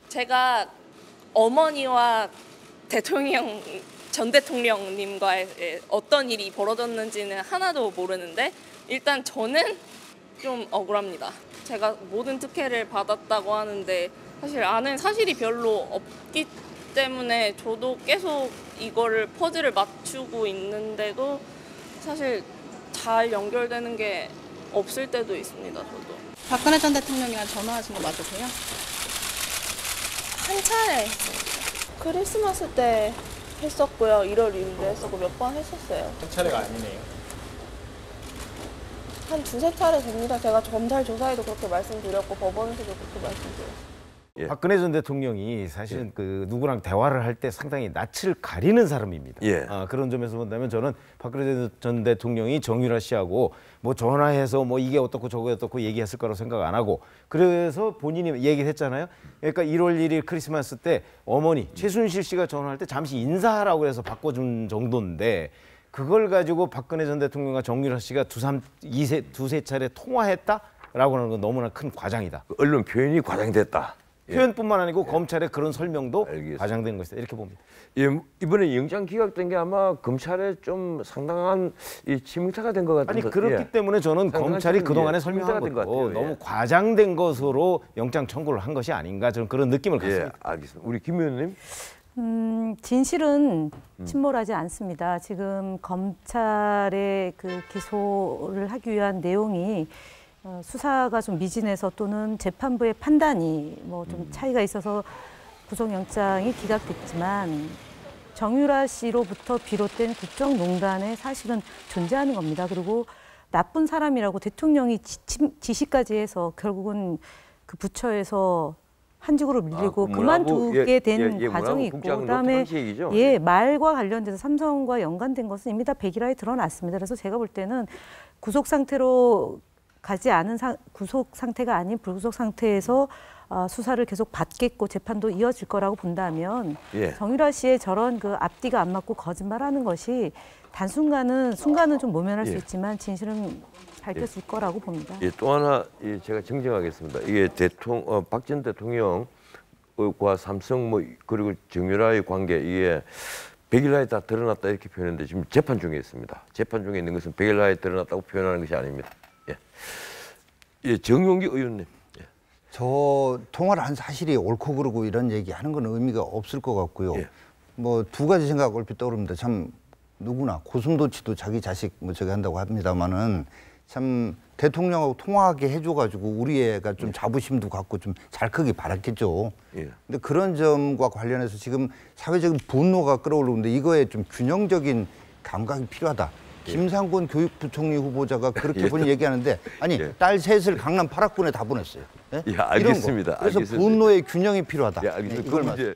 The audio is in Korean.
제가 어머니와 전 대통령님과의 어떤 일이 벌어졌는지는 하나도 모르는데 일단 저는 좀 억울합니다. 제가 모든 특혜를 받았다고 하는데 사실 아는 사실이 별로 없기 때문에 저도 계속 이거를 퍼즐을 맞추고 있는데도 사실 잘 연결되는 게 없을 때도 있습니다. 저도. 박근혜 전 대통령이랑 전화하신 거 맞으세요? 한 차례 했습니다. 크리스마스 때 했었고요. 1월 1일에 했었고 몇 번 했었어요. 한 차례가 아니네요. 한 두세 차례 됩니다. 제가 검찰 조사에도 그렇게 말씀드렸고 법원에서도 그렇게 말씀드렸어요. 예. 박근혜 전 대통령이 사실은 예. 그 누구랑 대화를 할 때 상당히 낯을 가리는 사람입니다. 예. 그런 점에서 본다면 저는 박근혜 전 대통령이 정유라 씨하고 뭐 전화해서 뭐 이게 어떻고 저게 어떻고 얘기했을 거라고 생각 안 하고 그래서 본인이 얘기했잖아요. 그러니까 1월 1일 크리스마스 때 어머니 최순실 씨가 전화할 때 잠시 인사하라고 해서 바꿔준 정도인데 그걸 가지고 박근혜 전 대통령과 정유라 씨가 두세 차례 통화했다라고 하는 건 너무나 큰 과장이다. 언론 표현이 과장됐다. 표현뿐만 아니고 검찰의 그런 설명도 알겠습니다. 과장된 것이다 이렇게 봅니다. 예, 이번에 영장 기각된 게 아마 검찰에 좀 상당한 이 침묵타가 된 것 같은데. 아니 그렇기 때문에 저는 검찰이 그동안에 설명한 것 같아요. 것도 너무 과장된 것으로 영장 청구를 한 것이 아닌가 저는 그런 느낌을 갖습니다. 예, 알겠습니다. 우리 김 의원님. 진실은 침몰하지 않습니다. 지금 검찰의 그 기소를 하기 위한 내용이 수사가 좀 미진해서 또는 재판부의 판단이 뭐 좀 차이가 있어서 구속영장이 기각됐지만 정유라 씨로부터 비롯된 국정농단의 사실은 존재하는 겁니다. 그리고 나쁜 사람이라고 대통령이 지시까지 해서 결국은 그 부처에서 한직으로 밀리고 그만두게 된 과정이 있고 그다음에 말과 관련돼서 삼성과 연관된 것은 이미 다 백일화에 드러났습니다. 그래서 제가 볼 때는 구속 상태로 가지 않은 구속 상태가 아닌 불구속 상태에서 수사를 계속 받겠고 재판도 이어질 거라고 본다면 정유라 씨의 저런 그 앞뒤가 안 맞고 거짓말하는 것이 순간은 좀 모면할 수 있지만 진실은 밝혀질 거라고 봅니다. 또 하나 제가 정정하겠습니다. 이게 박 전 대통령과 삼성 그리고 정유라의 관계 이게 백일화에 다 드러났다 이렇게 표현했는데 지금 재판 중에 있습니다. 재판 중에 있는 것은 백일화에 드러났다고 표현하는 것이 아닙니다. 정용기 의원님. 저 통화를 한 사실이 옳고 그르고 이런 얘기하는 건 의미가 없을 것 같고요. 뭐 두 가지 생각 얼핏 떠오릅니다. 참 누구나 고슴도치도 자기 자식 뭐 저기 한다고 합니다만은 참 대통령하고 통화하게 해줘가지고 우리 애가 좀 자부심도 갖고 좀 잘 크기 바랐겠죠. 근데 그런 점과 관련해서 지금 사회적인 분노가 끌어올르는데 이거에 좀 균형적인 감각이 필요하다. 김상곤 교육부총리 후보자가 그렇게 본인이 얘기하는데 아니 딸 셋을 강남 8학군에 다 보냈어요. 알겠습니다. 이런 거. 그래서 알겠습니다. 분노의 균형이 필요하다. 알겠습니다. 이걸 그 문제.